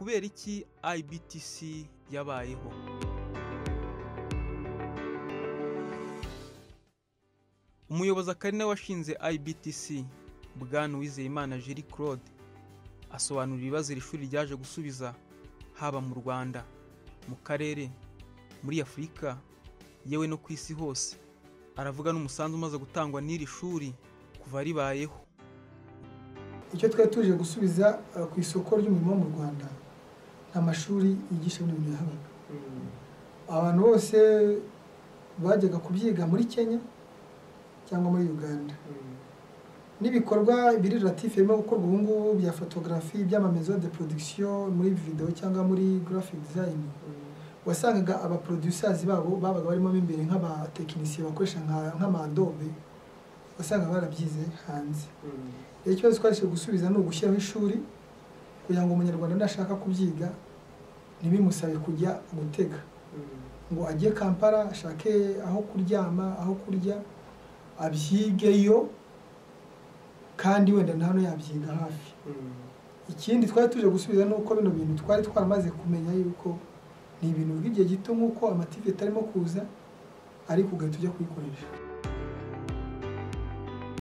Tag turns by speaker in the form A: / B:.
A: kubera iki IBTC yabayeho? Umuyobozi akari nawe washinze IBTC, Bwana Uwizeyimana Jerry Claude, asobanura ibibazo iri shuri ryaje gusubiza haba mu Rwanda, mu karere, muri Afurika, yewe no ku isi hose. Aravuga n'umusanzu umaze gutangwa n'iri shuri kuva ribayeho.
B: Icyo twari tuje gusubiza ku isoko ry'umurimo mu Rwanda, nta mashuri yigisha ibintu yahabaga. Abantu bose bajyaga kubyiga muri Kenya cyangwa muri Uganda. N'ibikorwa biri relatif birimo gukorwa ubu ngubu bya photography, by'amamezo de production, muri video cyangwa muri graphic design, wasangaga aba producers babo babaga barimo imbere nk'aba techniciens bakoresha nk'ama Adobe, wasanga barabyize hanze. Ikibazo twaje gusubiza no gushyiraho ishuri kugira ngo umunyarwanda nashaka kubyiga ntibimusabe kujya gutega ngo ajye Kampala ashake aho kuryama, aho kurya, abyigeyo kandi wenda ntano yabyiga hafi. Ikindi twari tuje gusubiza nuko bino bintu twari twaramaze kumenya yuko ni ibintu by'igihe gito nk'uko amativeti arimo kuza, ariko ugahita ujya kwikoresha.